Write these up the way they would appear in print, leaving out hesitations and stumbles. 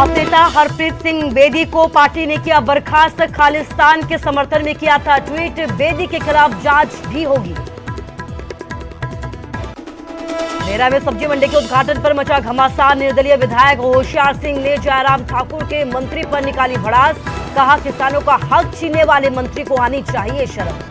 आप नेता हरप्रीत सिंह बेदी को पार्टी ने किया बर्खास्त, खालिस्तान के समर्थन में किया था ट्वीट। बेदी के खिलाफ जांच भी होगी। नेरा में सब्जी मंडी के उद्घाटन पर मचा घमासान, निर्दलीय विधायक होशियार सिंह ने जयराम ठाकुर के मंत्री पर निकाली भड़ास, कहा किसानों का हक छीनने वाले मंत्री को आनी चाहिए शर्म।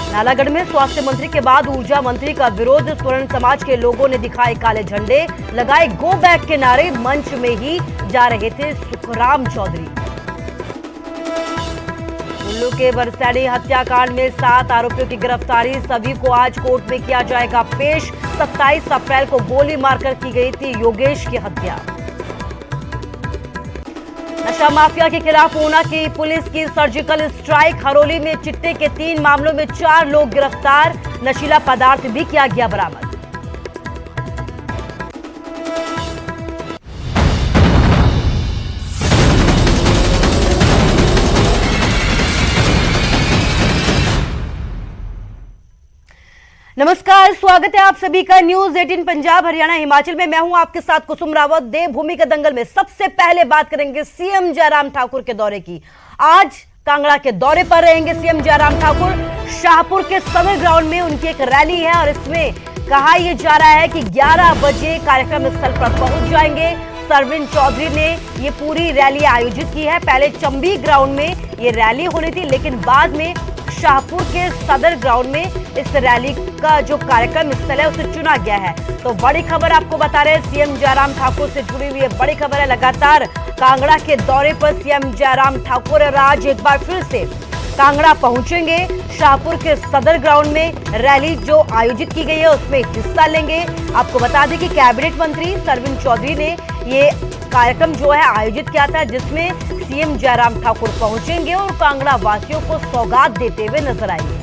नालागढ़ में स्वास्थ्य मंत्री के बाद ऊर्जा मंत्री का विरोध, स्वर्ण समाज के लोगों ने दिखाए काले झंडे, लगाए गो बैक के नारे, मंच में ही जा रहे थे सुखराम चौधरी। कुल्लू के बरसैनी हत्याकांड में 7 आरोपियों की गिरफ्तारी, सभी को आज कोर्ट में किया जाएगा पेश। 27 अप्रैल को गोली मारकर की गई थी योगेश की हत्या। नशा माफिया के खिलाफ ऊना की पुलिस की सर्जिकल स्ट्राइक, हरोली में चिट्टे के 3 मामलों में 4 लोग गिरफ्तार, नशीला पदार्थ भी किया गया बरामद। नमस्कार, स्वागत है आप सभी का न्यूज 18 पंजाब हरियाणा हिमाचल में। मैं हूं आपके साथ कुसुम रावत। देवभूमि के दंगल में सबसे पहले बात करेंगे सीएम जयराम ठाकुर के दौरे की। आज कांगड़ा के दौरे पर रहेंगे सीएम जयराम ठाकुर। शाहपुर के सदर ग्राउंड में उनकी एक रैली है और इसमें कहा यह जा रहा है कि 11 बजे कार्यक्रम स्थल पर पहुंच जाएंगे। सरवीन चौधरी ने ये पूरी रैली आयोजित की है। पहले चंबी ग्राउंड में ये रैली होनी थी, लेकिन बाद में शाहपुर के सदर ग्राउंड में इस रैली का जो कार्यक्रम स्थल है उसे चुना गया है। तो बड़ी खबर आपको बता रहे हैं, सीएम जयराम ठाकुर से जुड़ी हुई बड़ी खबर है। लगातार कांगड़ा के दौरे पर सीएम जयराम ठाकुर आज एक बार फिर से कांगड़ा पहुंचेंगे। शाहपुर के सदर ग्राउंड में रैली जो आयोजित की गई है उसमें हिस्सा लेंगे। आपको बता दें कि कैबिनेट मंत्री सरवीन चौधरी ने ये कार्यक्रम जो है आयोजित किया था, जिसमें सीएम जयराम ठाकुर पहुंचेंगे और कांगड़ा वासियों को सौगात देते हुए नजर आएंगे।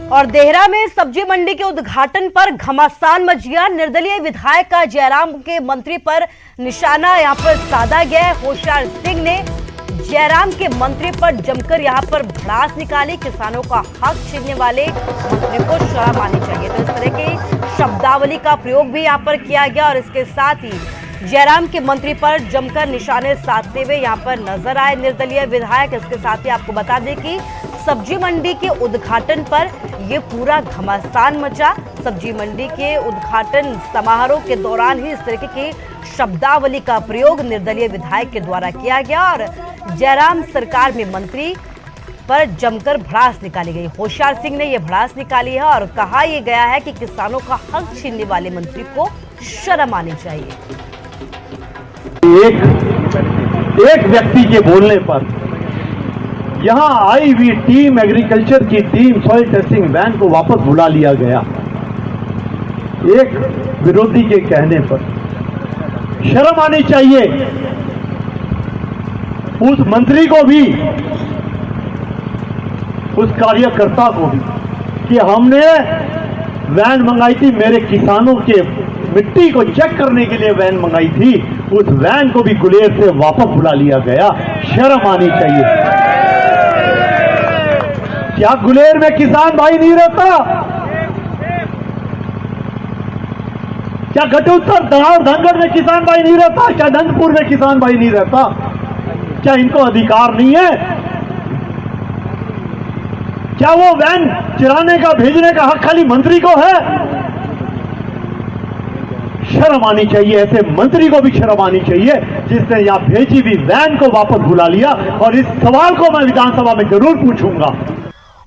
और देहरा में सब्जी मंडी के उद्घाटन पर घमासान मच गया। निर्दलीय विधायक का जयराम के मंत्री पर निशाना यहां पर साधा गया है। होशियार सिंह ने जयराम के मंत्री पर जमकर यहां पर भड़ास निकाली, किसानों का हक छीनने वाले मंत्री को शर्म आनी चाहिए। तो इस तरह की शब्दावली का प्रयोग भी यहां पर किया गया और इसके साथ ही जयराम के मंत्री पर जमकर निशाने साधते हुए यहां पर नजर आए निर्दलीय विधायक। इसके साथ ही आपको बता दें कि सब्जी मंडी के उद्घाटन पर यह पूरा घमासान मचा। सब्जी मंडी के उद्घाटन समारोह के दौरान ही इस तरीके की शब्दावली का प्रयोग निर्दलीय विधायक के द्वारा किया गया और जयराम सरकार में मंत्री पर जमकर भड़ास निकाली गई। होशियार सिंह ने यह भड़ास निकाली है और कहा यह गया है कि किसानों का हक छीनने वाले मंत्री को शर्म आनी चाहिए। एक व्यक्ति के बोलने पर यहां आई हुई टीम, एग्रीकल्चर की टीम, सॉइल टेस्टिंग वैन को वापस बुला लिया गया। एक विरोधी के कहने पर शर्म आनी चाहिए उस मंत्री को भी, उस कार्यकर्ता को भी, कि हमने वैन मंगाई थी, मेरे किसानों के मिट्टी को चेक करने के लिए वैन मंगाई थी, उस वैन को भी गुलेर से वापस बुला लिया गया। शर्म आनी चाहिए। क्या गुलेर में किसान भाई नहीं रहता? क्या घटोत्तर दाव धनगढ़ में किसान भाई नहीं रहता? क्या नंदपुर में किसान भाई नहीं रहता? क्या इनको अधिकार नहीं है? क्या वो वैन चलाने का, भेजने का हक खाली मंत्री को है? शर्म आनी चाहिए, ऐसे मंत्री को भी शर्म आनी चाहिए जिसने यहां भेजी हुई वैन को वापस बुला लिया। और इस सवाल को मैं विधानसभा में जरूर पूछूंगा।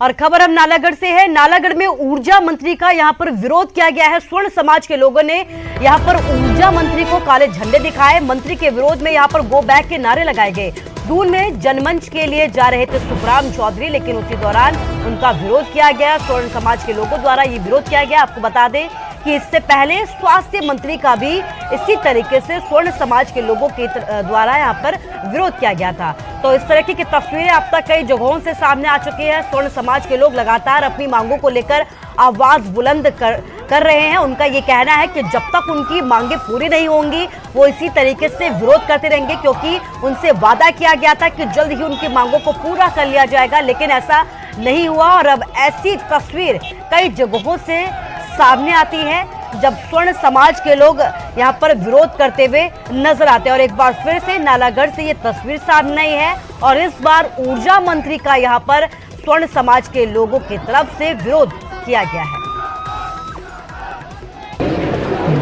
और खबर अब नालागढ़ से है। नालागढ़ में ऊर्जा मंत्री का यहां पर विरोध किया गया है। स्वर्ण समाज के लोगों ने यहां पर ऊर्जा मंत्री को काले झंडे दिखाए। मंत्री के विरोध में यहां पर गो बैक के नारे लगाए गए। दून में जनमंच के लिए जा रहे थे सुखराम चौधरी, लेकिन उसी दौरान उनका विरोध किया गया। स्वर्ण समाज के लोगों द्वारा ये विरोध किया गया। आपको बता दें कि इससे पहले स्वास्थ्य मंत्री का भी इसी तरीके से स्वर्ण समाज के लोगों के द्वारा यहाँ पर विरोध किया गया था। तो इस तरह की तस्वीरें अब तक कई जगहों से सामने आ चुकी है। स्वर्ण समाज के लोग लगातार अपनी मांगों को लेकर आवाज बुलंद कर रहे हैं। उनका ये कहना है कि जब तक उनकी मांगे पूरी नहीं होंगी वो इसी तरीके से विरोध करते रहेंगे, क्योंकि उनसे वादा किया गया था कि जल्द ही उनकी मांगों को पूरा कर लिया जाएगा, लेकिन ऐसा नहीं हुआ और अब ऐसी तस्वीर कई जगहों से सामने आती है जब स्वर्ण समाज के लोग यहां पर विरोध करते हुए नजर आते हैं। और एक बार फिर से नालागढ़ से ये तस्वीर सामने आई है और इस बार ऊर्जा मंत्री का यहां पर स्वर्ण समाज के लोगों की तरफ से विरोध किया गया है।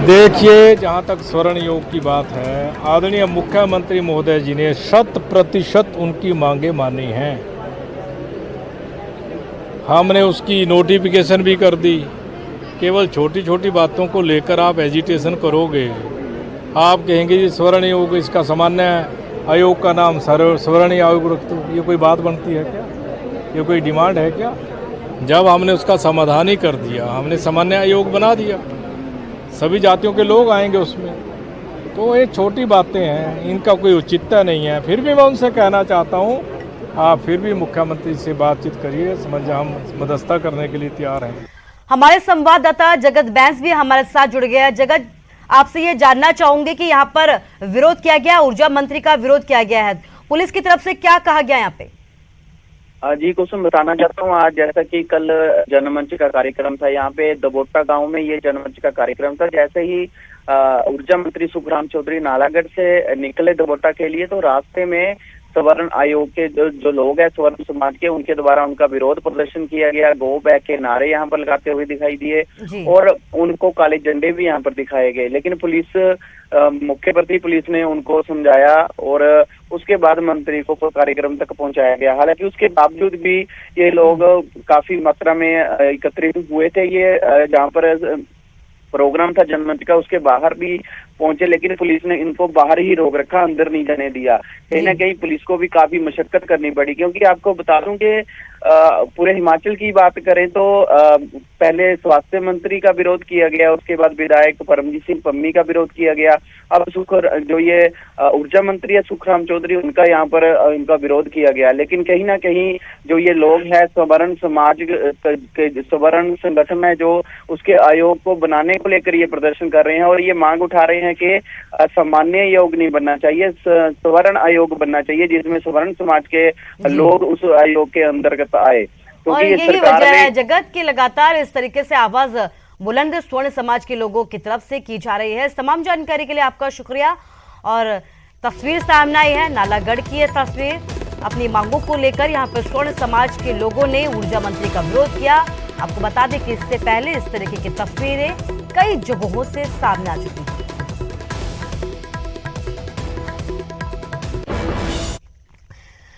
देखिए, जहाँ तक स्वर्ण योग की बात है, आदरणीय मुख्यमंत्री महोदय जी ने 100% उनकी मांगे मानी हैं। हमने उसकी नोटिफिकेशन भी कर दी। केवल छोटी छोटी बातों को लेकर आप एजिटेशन करोगे, आप कहेंगे जी स्वर्ण योग, इसका सामान्य आयोग का नाम स्वर्ण आयोग रख दो, ये कोई बात बनती है क्या? ये कोई डिमांड है क्या? जब हमने उसका समाधान ही कर दिया, हमने सामान्य आयोग बना दिया, सभी जातियों के लोग आएंगे उसमें, तो ये छोटी बातें हैं, इनका कोई औचित्य नहीं है। फिर भी मैं उनसे कहना चाहता हूँ, आप फिर भी मुख्यमंत्री से बातचीत करिए, हम मध्यस्थता करने के लिए तैयार हैं। हमारे संवाददाता जगत बैंस भी हमारे साथ जुड़ गया है। जगत, आपसे ये जानना चाहूंगे कि यहाँ पर विरोध किया गया, ऊर्जा मंत्री का विरोध किया गया है, पुलिस की तरफ से क्या कहा गया यहाँ पे? जी कुसुम, बताना चाहता हूँ, आज जैसा कि कल जनमंच का कार्यक्रम था, यहाँ पे दबोटा गांव में ये जनमंच का कार्यक्रम था। जैसे ही ऊर्जा मंत्री सुखराम चौधरी नालागढ़ से निकले दबोटा के लिए, तो रास्ते में सवर्ण आयोग के जो लोग हैं स्वर्ण समाज के, उनके द्वारा उनका विरोध प्रदर्शन किया गया। गो बैक के नारे यहाँ पर लगाते हुए दिखाई दिए और उनको काले झंडे भी यहाँ पर दिखाए गए। लेकिन पुलिस, मुख्यमंत्री पुलिस ने उनको समझाया और उसके बाद मंत्री को कार्यक्रम तक पहुंचाया गया। हालांकि उसके बावजूद भी ये लोग काफी मात्रा में एकत्रित हुए थे। ये जहाँ पर प्रोग्राम था जनमंच का, उसके बाहर भी पहुंचे, लेकिन पुलिस ने इनको बाहर ही रोक रखा, अंदर नहीं जाने दिया। कहीं ना कहीं पुलिस को भी काफी मशक्कत करनी पड़ी, क्योंकि आपको बता दूं कि पूरे हिमाचल की बात करें तो पहले स्वास्थ्य मंत्री का विरोध किया गया, उसके बाद विधायक परमजीत सिंह पम्मी का विरोध किया गया। अब जो ये ऊर्जा मंत्री है सुखराम चौधरी, उनका यहाँ पर इनका विरोध किया गया। लेकिन कहीं ना कहीं जो ये लोग हैं सवर्ण समाज के सवर्ण संगठन है, जो उसके आयोग को बनाने को लेकर ये प्रदर्शन कर रहे हैं और ये मांग उठा रहे हैं कि सामान्य आयोग नहीं बनना चाहिए, सवर्ण आयोग बनना चाहिए, जिसमें सवर्ण समाज के लोग उस आयोग के अंतर्गत आए। और यही वजह है जगत की लगातार इस तरीके से आवाज बुलंद स्वर्ण समाज के लोगों की तरफ से की जा रही है। तमाम जानकारी के लिए आपका शुक्रिया। और तस्वीर सामने आई है नालागढ़ की, यह तस्वीर अपनी मांगों को लेकर यहाँ पर स्वर्ण समाज के लोगों ने ऊर्जा मंत्री का विरोध किया। आपको बता दें कि इससे पहले इस तरीके की तस्वीरें कई जगहों से सामने आ चुकी हैं।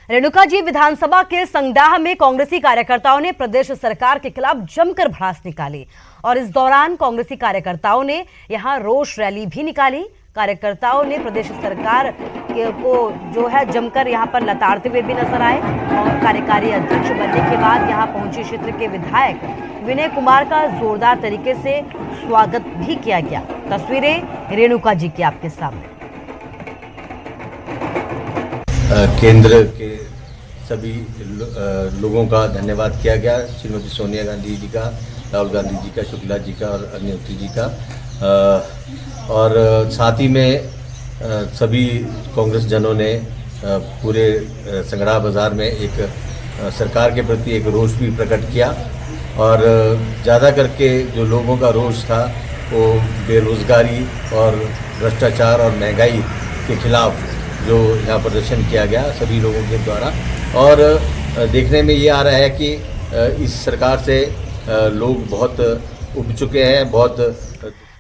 रेणुका जी, विधानसभा के संगडाह में कांग्रेसी कार्यकर्ताओं ने प्रदेश सरकार के खिलाफ जमकर भड़ास निकाली और इस दौरान कांग्रेसी कार्यकर्ताओं ने यहां रोष रैली भी निकाली। कार्यकर्ताओं ने प्रदेश सरकार को जो है जमकर यहां पर लताड़ते हुए भी नजर आए और कार्यकारी अध्यक्ष बनने के बाद यहां पहुंचे क्षेत्र के विधायक विनय कुमार का जोरदार तरीके से स्वागत भी किया गया। तस्वीरें रेणुका जी की आपके सामने। केंद्र के सभी लोगों का धन्यवाद किया गया, श्रीमती सोनिया गांधी जी का, राहुल गांधी जी का, शुक्ला जी का और अग्निहोत्री जी का, और साथ ही में सभी कांग्रेस जनों ने पूरे संगड़ा बाज़ार में एक सरकार के प्रति एक रोष भी प्रकट किया। और ज़्यादा करके जो लोगों का रोष था वो बेरोज़गारी और भ्रष्टाचार और महंगाई के खिलाफ जो यहाँ प्रदर्शन किया गया सभी लोगों के द्वारा। और देखने में ये आ रहा है कि इस सरकार से लोग बहुत उब चुके हैं। बहुत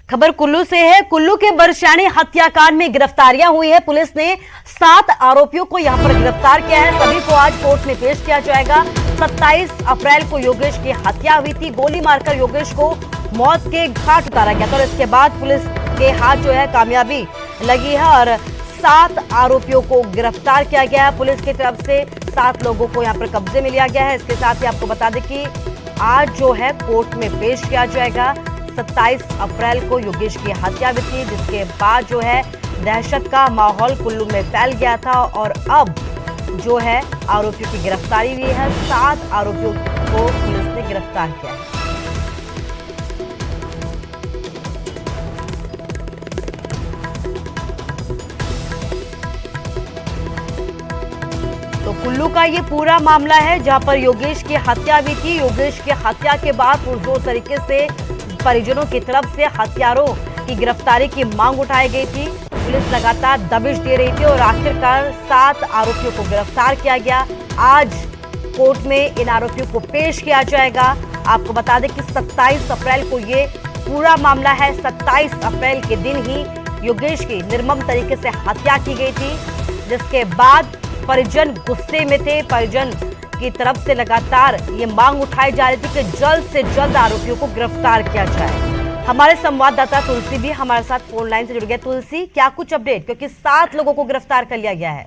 खबर कुल्लू से है। कुल्लू के बरशानी हत्याकांड में गिरफ्तारियां हुई है। पुलिस ने 7 आरोपियों को यहां पर गिरफ्तार किया है। सभी को आज कोर्ट में पेश किया जाएगा। 27 अप्रैल को योगेश की हत्या हुई थी। गोली मारकर योगेश को मौत के घाट उतारा गया था और इसके बाद पुलिस के हाथ जो है कामयाबी लगी है और 7 आरोपियों को गिरफ्तार किया गया है। पुलिस की तरफ से 7 लोगों को यहां पर कब्जे में लिया गया है। इसके साथ ही आपको बता दें कि आज जो है कोर्ट में पेश किया जाएगा। 27 अप्रैल को योगेश की हत्या हुई थी, जिसके बाद जो है दहशत का माहौल कुल्लू में फैल गया था और अब जो है आरोपियों की गिरफ्तारी हुई है। 7 आरोपियों को पुलिस ने गिरफ्तार किया है। तो कुल्लू का ये पूरा मामला है जहां पर योगेश की हत्या हुई थी। योगेश की हत्या के बाद पुरजोर तरीके से परिजनों की तरफ से हत्यारों की गिरफ्तारी की मांग उठाई गई थी। पुलिस लगातार दबिश दे रही थी और आखिरकार 7 आरोपियों को गिरफ्तार किया गया। आज कोर्ट में इन आरोपियों को पेश किया जाएगा। आपको बता दें कि 27 अप्रैल को ये पूरा मामला है। 27 अप्रैल के दिन ही योगेश की निर्मम तरीके से हत्या की गई थी, जिसके बाद परिजन गुस्से में थे। परिजन की तरफ से लगातार ये मांग उठाई जा रही थी कि जल्द से जल्द आरोपियों को गिरफ्तार किया जाए। हमारे संवाददाता तुलसी भी हमारे साथ फोन लाइन से जुड़ गए। तुलसी, क्या कुछ अपडेट, क्योंकि 7 लोगों को गिरफ्तार कर लिया गया है।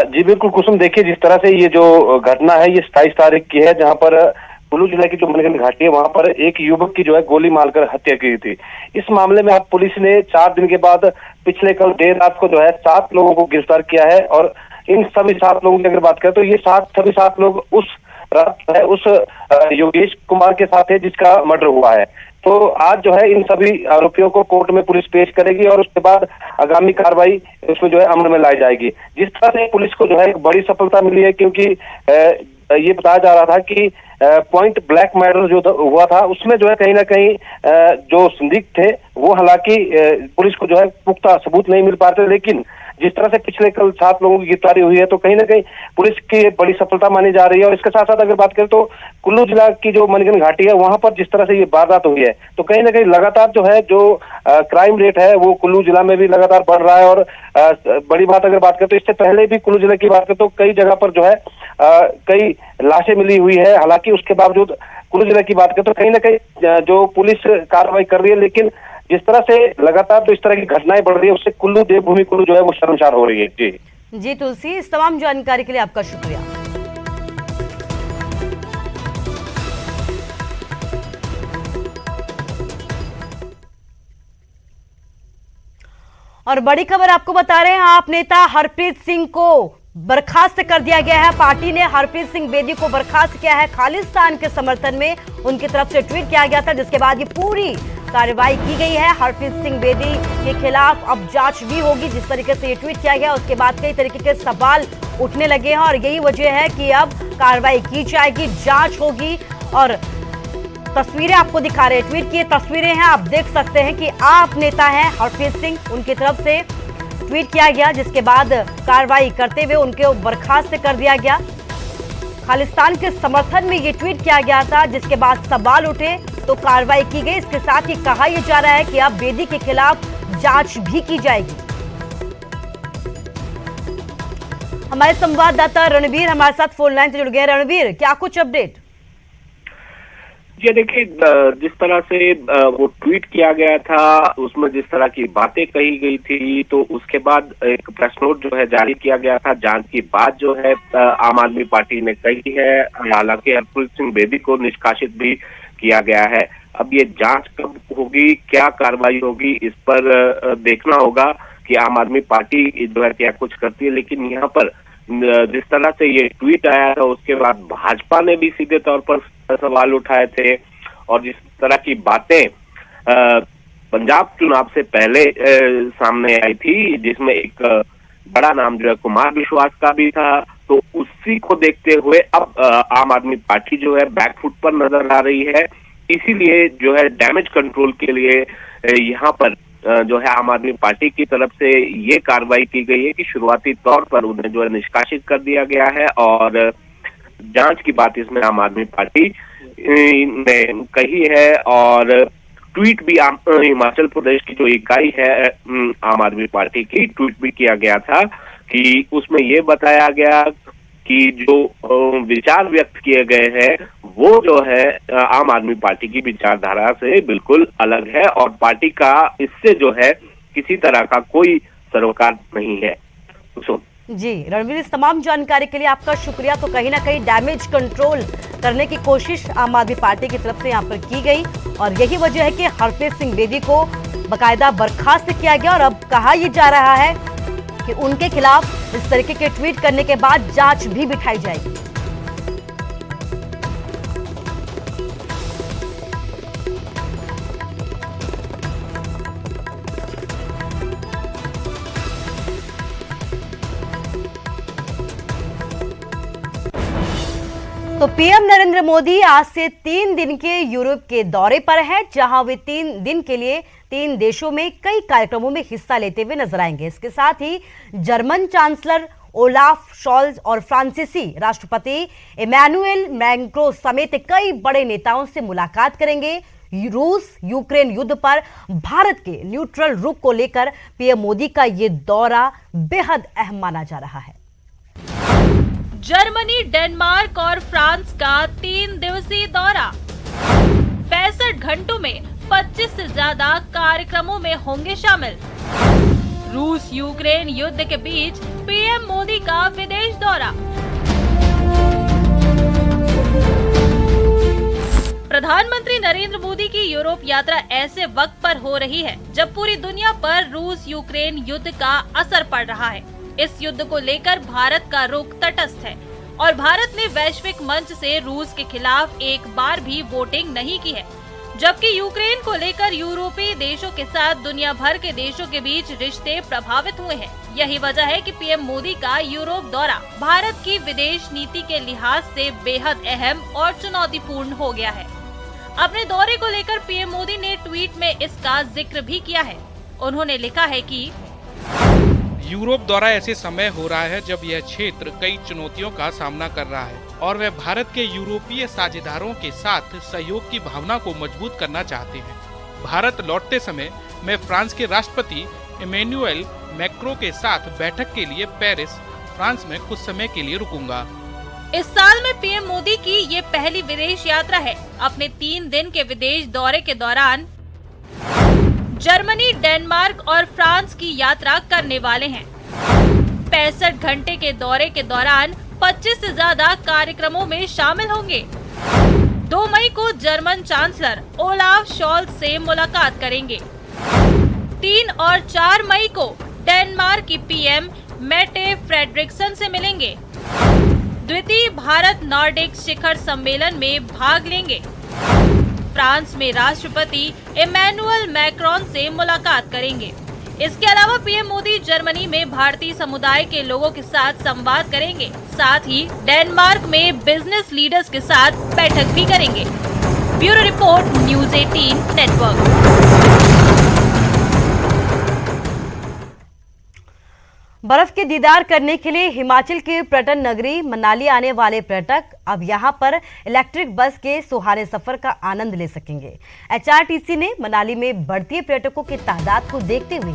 जी बिल्कुल कुसुम, देखिए जिस तरह से ये जो घटना है ये 27 तारीख की है, जहां पर कुल्लू जिले की जो मनगढ़ घाटी है वहां पर एक युवक की जो है गोली मारकर हत्या की थी। इस मामले में अब पुलिस ने 4 दिन के बाद पिछले कल देर रात को जो है 7 लोगों को गिरफ्तार किया है। और इन सभी 7 लोगों की अगर बात करें तो ये सभी 7 लोग उस रात है उस योगेश कुमार के साथ है जिसका मर्डर हुआ है। तो आज जो है इन सभी आरोपियों को कोर्ट में पुलिस पेश करेगी और उसके बाद आगामी कार्रवाई उसमें जो है अमल में लाई जाएगी। जिस तरह से पुलिस को जो है एक बड़ी सफलता मिली है, क्योंकि ये बताया जा रहा था कि पॉइंट ब्लैक मर्डर जो हुआ था उसमें जो है कहीं ना कहीं जो संदिग्ध थे वो हालांकि पुलिस को जो है पुख्ता सबूत नहीं मिल पाते, लेकिन जिस तरह से पिछले कल 7 लोगों की गिरफ्तारी हुई है तो कहीं ना कहीं पुलिस की बड़ी सफलता मानी जा रही है। और इसके साथ साथ अगर बात करें तो कुल्लू जिला की जो मनगढ़ घाटी है वहां पर जिस तरह से ये वारदात हुई है तो कहीं ना कहीं लगातार जो है जो क्राइम रेट है वो कुल्लू जिला में भी लगातार बढ़ रहा है। और बड़ी बात अगर बात करें तो इससे पहले भी कुल्लू जिले की बात करें तो कई जगह पर जो है कई लाशें मिली हुई है। हालांकि उसके बावजूद कुल्लू जिले की बात करें तो कहीं ना कहीं जो पुलिस कार्रवाई कर रही है, लेकिन जिस तरह से लगातार तो इस तरह की घटनाएं बढ़ रही है उससे कुल्लू देवभूमि कुल्लू जो है वो शर्मसार हो रही है। जी तुलसी, इस तमाम जानकारी के लिए आपका शुक्रिया। और बड़ी खबर आपको बता रहे हैं, आप नेता हरप्रीत सिंह को बर्खास्त कर दिया गया है। पार्टी ने हरप्रीत सिंह बेदी को बर्खास्त किया है। खालिस्तान के समर्थन में उनकी तरफ से ट्वीट किया गया था, जिसके बाद ये पूरी कार्रवाई की गई है। हरप्रीत सिंह बेदी के खिलाफ अब जांच भी होगी। जिस तरीके से ये ट्वीट किया गया उसके बाद कई तरीके के सवाल उठने लगे हैं और यही वजह है कि अब कार्रवाई की जाएगी, जांच होगी। और तस्वीरें आपको दिखा रहे हैं, ट्वीट की तस्वीरें हैं, आप देख सकते हैं कि आप नेता हैं हरप्रीत सिंह, उनकी तरफ से ट्वीट किया गया, जिसके बाद कार्रवाई करते हुए उनके बर्खास्त कर दिया गया। खालिस्तान के समर्थन में ये ट्वीट किया गया था, जिसके बाद सवाल उठे तो कार्रवाई की गई। इसके साथ ही कहा यह जा रहा है कि अब बेदी के खिलाफ जांच भी की जाएगी। हमारे संवाददाता रणवीर हमारे साथ फोन लाइन से जुड़ गए। रणवीर, क्या कुछ अपडेट? जी देखिए, जिस तरह से वो ट्वीट किया गया था उसमें जिस तरह की बातें कही गई थी तो उसके बाद एक प्रेस नोट जो है जारी किया गया था। जांच की बात जो है आम आदमी पार्टी ने कही है। हालांकि हरप्रीत सिंह बेदी को निष्कासित भी किया गया है। अब ये जांच कब होगी, क्या कार्रवाई होगी, इस पर देखना होगा कि आम आदमी पार्टी जो है क्या कुछ करती है। लेकिन यहाँ पर जिस तरह से ये ट्वीट आया था उसके बाद भाजपा ने भी सीधे तौर पर सवाल उठाए थे और जिस तरह की बातें पंजाब चुनाव से पहले सामने आई थी, जिसमें एक बड़ा नाम जो है कुमार विश्वास का भी था, तो उसी को देखते हुए अब आम आदमी पार्टी जो है बैकफुट पर नजर आ रही है। इसीलिए जो है डैमेज कंट्रोल के लिए यहाँ पर जो है आम आदमी पार्टी की तरफ से ये कार्रवाई की गई है कि शुरुआती तौर पर उन्हें जो है निष्कासित कर दिया गया है और जांच की बात इसमें आम आदमी पार्टी ने कही है। और ट्वीट भी हिमाचल प्रदेश की जो इकाई है आम आदमी पार्टी की, ट्वीट भी किया गया था कि उसमें ये बताया गया कि जो विचार व्यक्त किए गए हैं वो जो है आम आदमी पार्टी की विचारधारा से बिल्कुल अलग है और पार्टी का इससे जो है किसी तरह का कोई सरोकार नहीं है। जी रणवीर, इस तमाम जानकारी के लिए आपका शुक्रिया। तो कहीं ना कहीं डैमेज कंट्रोल करने की कोशिश आम आदमी पार्टी की तरफ से यहाँ पर की गई और यही वजह है कि हरप्रीत सिंह बेदी को बाकायदा बर्खास्त किया गया और अब कहा यह जा रहा है कि उनके खिलाफ इस तरीके के ट्वीट करने के बाद जांच भी बिठाई जाएगी। तो पीएम नरेंद्र मोदी आज से 3 दिन के यूरोप के दौरे पर हैं, जहां वे 3 दिन के लिए 3 देशों में कई कार्यक्रमों में हिस्सा लेते हुए नजर आएंगे। इसके साथ ही जर्मन चांसलर ओलाफ शॉल्ज और फ्रांसीसी राष्ट्रपति इमैनुएल मैक्रों समेत कई बड़े नेताओं से मुलाकात करेंगे। रूस यूक्रेन युद्ध पर भारत के न्यूट्रल रुख को लेकर पीएम मोदी का ये दौरा बेहद अहम माना जा रहा है। जर्मनी, डेनमार्क और फ्रांस का 3 दिवसीय दौरा। 65 घंटों में 25 से ज्यादा कार्यक्रमों में होंगे शामिल। रूस यूक्रेन युद्ध के बीच पीएम मोदी का विदेश दौरा। प्रधानमंत्री नरेंद्र मोदी की यूरोप यात्रा ऐसे वक्त पर हो रही है जब पूरी दुनिया पर रूस यूक्रेन युद्ध का असर पड़ रहा है। इस युद्ध को लेकर भारत का रुख तटस्थ है और भारत ने वैश्विक मंच से रूस के खिलाफ एक बार भी वोटिंग नहीं की है, जबकि यूक्रेन को लेकर यूरोपीय देशों के साथ दुनिया भर के देशों के बीच रिश्ते प्रभावित हुए हैं। यही वजह है कि पीएम मोदी का यूरोप दौरा भारत की विदेश नीति के लिहाज से बेहद अहम और चुनौतीपूर्ण हो गया है। अपने दौरे को लेकर पीएम मोदी ने ट्वीट में इसका जिक्र भी किया है। उन्होंने लिखा है कि यूरोप दौरा ऐसे समय हो रहा है जब यह क्षेत्र कई चुनौतियों का सामना कर रहा है और वे भारत के यूरोपीय साझेदारों के साथ सहयोग की भावना को मजबूत करना चाहते हैं। भारत लौटते समय मैं फ्रांस के राष्ट्रपति इमैनुएल मैक्रों के साथ बैठक के लिए पेरिस, फ्रांस में कुछ समय के लिए रुकूंगा। इस साल में पीएम मोदी की ये पहली विदेश यात्रा है। अपने 3 दिन के विदेश दौरे के दौरान जर्मनी, डेनमार्क और फ्रांस की यात्रा करने वाले हैं। 65 घंटे के दौरे के दौरान 25 से ज्यादा कार्यक्रमों में शामिल होंगे। 2 मई को जर्मन चांसलर ओलाफ शॉल्ज से मुलाकात करेंगे। 3 और 4 मई को डेनमार्क की पीएम मेटे फ्रेडरिक्सन से मिलेंगे। द्वितीय भारत नॉर्डिक शिखर सम्मेलन में भाग लेंगे। फ्रांस में राष्ट्रपति इमैनुएल मैक्रों से मुलाकात करेंगे। इसके अलावा पीएम मोदी जर्मनी में भारतीय समुदाय के लोगों के साथ संवाद करेंगे। साथ ही डेनमार्क में बिजनेस लीडर्स के साथ बैठक भी करेंगे। Bureau report, news 18 network. बर्फ के दीदार करने के लिए हिमाचल के पर्यटन नगरी मनाली आने वाले पर्यटक अब यहां पर इलेक्ट्रिक बस के सुहाने सफर का आनंद ले सकेंगे। एचआरटीसी ने मनाली में बढ़ती पर्यटकों की तादाद को देखते हुए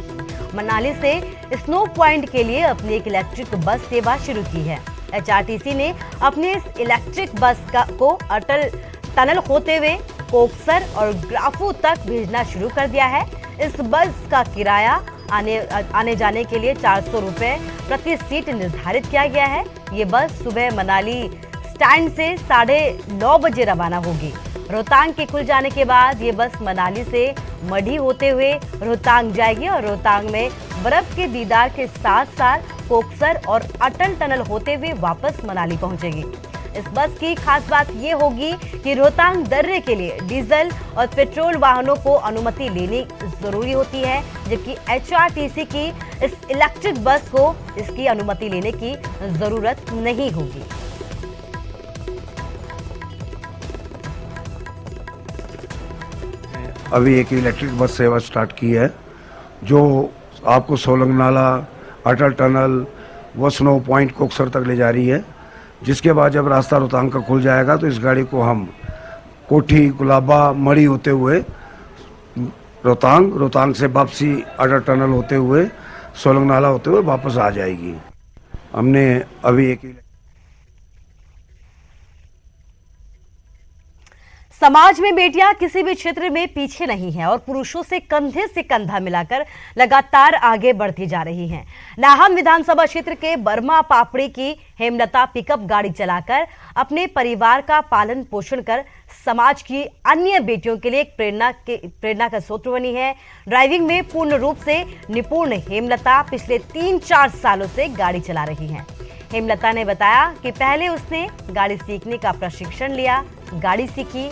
मनाली से स्नो पॉइंट के लिए अपनी एक इलेक्ट्रिक बस सेवा शुरू की है। एचआरटीसी ने अपने इस इलेक्ट्रिक बस को अटल टनल होते हुए कोकसर और ग्राफू तक भेजना शुरू कर दिया है। इस बस का किराया आने जाने के लिए 400 रुपए प्रति सीट निर्धारित किया गया है। ये बस सुबह मनाली स्टैंड से 9:30 बजे रवाना होगी। रोहतांग के खुल जाने के बाद ये बस मनाली से मढ़ी होते हुए रोहतांग जाएगी और रोहतांग में बर्फ के दीदार के साथ साथ कोकसर और अटल टनल होते हुए वापस मनाली पहुंचेगी। इस बस की खास बात ये होगी कि रोहतांग दर्रे के लिए डीजल और पेट्रोल वाहनों को अनुमति लेनी जरूरी होती है, जबकि एचआरटीसी की इस इलेक्ट्रिक बस को इसकी अनुमति लेने की जरूरत नहीं होगी। अभी एक इलेक्ट्रिक बस सेवा स्टार्ट की है जो आपको सोलंग नाला, अटल टनल व स्नो पॉइंट कोकसर तक ले जा रही है। जिसके बाद जब रास्ता रोहतांग का खुल जाएगा तो इस गाड़ी को हम कोठी, गुलाबा, मढ़ी होते हुए रोहतांग से वापसी अटल टनल होते हुए सोलंग नाला होते हुए वापस आ जाएगी। हमने अभी एक समाज में बेटियां किसी भी क्षेत्र में पीछे नहीं हैं और पुरुषों से कंधा मिलाकर लगातार आगे बढ़ती जा रही हैं। नाहन विधानसभा क्षेत्र के बर्मा पापड़ी की हेमलता पिकअप गाड़ी चलाकर अपने परिवार का पालन पोषण कर समाज की अन्य बेटियों के लिए एक प्रेरणा का स्रोत बनी है। ड्राइविंग में पूर्ण रूप से निपुण हेमलता पिछले 3-4 सालों से गाड़ी चला रही हैं। हेमलता ने बताया कि पहले उसने गाड़ी सीखने का प्रशिक्षण लिया, गाड़ी सीखी।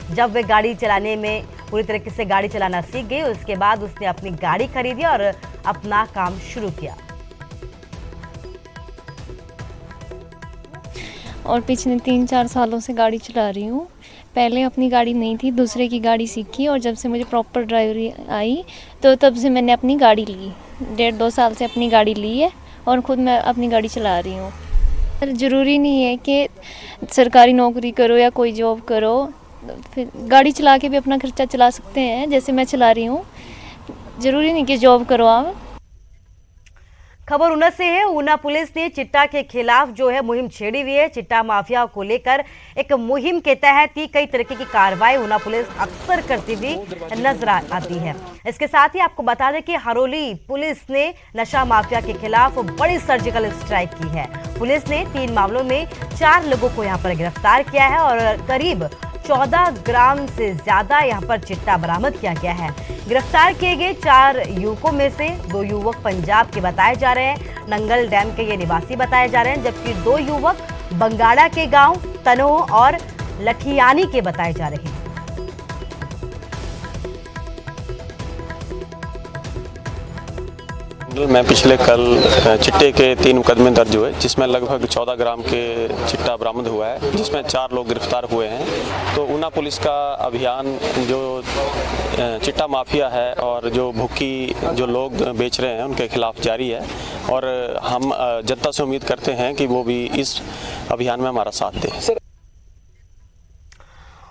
जब वे गाड़ी चलाने में पूरी तरीके से गाड़ी चलाना सीख गई, उसके बाद उसने अपनी गाड़ी खरीदी और अपना काम शुरू किया। और पिछले 3-4 सालों से गाड़ी चला रही हूँ। पहले अपनी गाड़ी नहीं थी, दूसरे की गाड़ी सीखी और जब से मुझे प्रॉपर ड्राइवरी आई तो तब से मैंने अपनी गाड़ी ली। 1.5-2 साल से अपनी गाड़ी ली है और ख़ुद मैं अपनी गाड़ी चला रही हूँ। ज़रूरी नहीं है कि सरकारी नौकरी करो या कोई जॉब करो, फिर गाड़ी चला के भी अपना खर्चा चला सकते हैं, जैसे मैं चला रही हूँ। ज़रूरी नहीं कि जॉब करो आप। खबर ऊना से है। ऊना पुलिस ने चिट्टा के खिलाफ जो है मुहिम छेड़ी हुई है। चिट्टा माफिया को लेकर एक मुहिम के तहत ही कई तरीके की कार्रवाई ऊना पुलिस अक्सर करती हुई नजर आती है। इसके साथ ही आपको बता दें कि हरोली पुलिस ने नशा माफिया के खिलाफ बड़ी सर्जिकल स्ट्राइक की है। पुलिस ने 3 मामलों में 4 लोगों को यहां पर गिरफ्तार किया है और करीब 14 ग्राम से ज्यादा यहां पर चिट्टा बरामद किया गया है। गिरफ्तार किए गए 4 युवकों में से 2 युवक पंजाब के बताए जा रहे हैं, नंगल डैम के ये निवासी बताए जा रहे हैं, जबकि 2 युवक बंगाड़ा के गांव तनो और लठियानी के बताए जा रहे हैं। मैं पिछले कल चिट्टे के 3 मुकदमे दर्ज हुए, जिसमें लगभग 14 ग्राम के चिट्टा बरामद हुआ है, जिसमें 4 लोग गिरफ्तार हुए हैं। तो ऊना पुलिस का अभियान जो चिट्टा माफिया है और जो भुक्की जो लोग बेच रहे हैं उनके खिलाफ जारी है और हम जनता से उम्मीद करते हैं कि वो भी इस अभियान में हमारा साथ दें।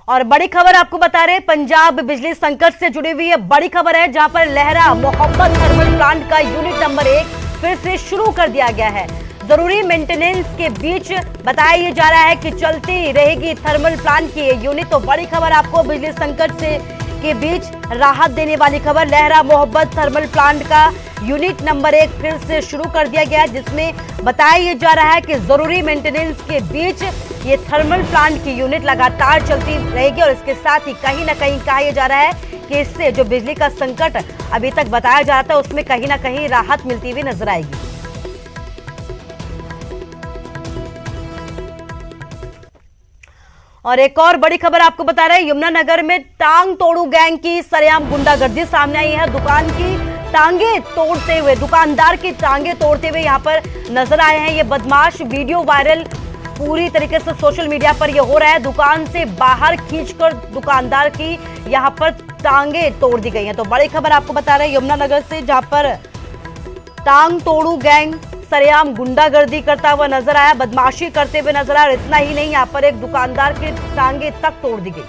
और बड़ी खबर आपको बता रहे, पंजाब बिजली संकट से जुड़ी हुई है बड़ी खबर है, जहां पर लहरा मोहब्बत थर्मल प्लांट का यूनिट नंबर 1 फिर से शुरू कर दिया गया है। जरूरी मेंटेनेंस के बीच बताया जा रहा है कि चलती रहेगी थर्मल प्लांट की यूनिट। तो बड़ी खबर आपको बिजली संकट से के बीच राहत देने वाली खबर, लहरा मोहब्बत थर्मल प्लांट का यूनिट नंबर 1 फिर से शुरू कर दिया गया है, जिसमें बताया जा रहा है कि जरूरी मेंटेनेंस के बीच ये थर्मल प्लांट की यूनिट लगातार चलती रहेगी। और इसके साथ ही कहीं ना कहीं कहा जा रहा है कि इससे जो बिजली का संकट अभी तक बताया जा रहा था उसमें कहीं ना कहीं राहत मिलती हुई नजर आएगी। और एक और बड़ी खबर आपको बता रहे हैं, यमुनानगर में टांग तोड़ू गैंग की सरेआम गुंडागर्दी सामने आई है। दुकान की टांगे तोड़ते हुए, दुकानदार की टांगे तोड़ते हुए यहां पर नजर आए हैं ये बदमाश। वीडियो वायरल पूरी तरीके से सोशल मीडिया पर यह हो रहा है। दुकान से बाहर खींचकर दुकानदार की यहां पर टांगे तोड़ दी गई हैं। तो बड़ी खबर आपको बता रहे हैं यमुनानगर से, जहां पर टांग तोड़ू गैंग सरेआम गुंडागर्दी करता हुआ नजर आया, बदमाशी करते हुए नजर आया। और इतना ही नहीं, यहाँ पर एक दुकानदार की टांगे तक तोड़ दी गई।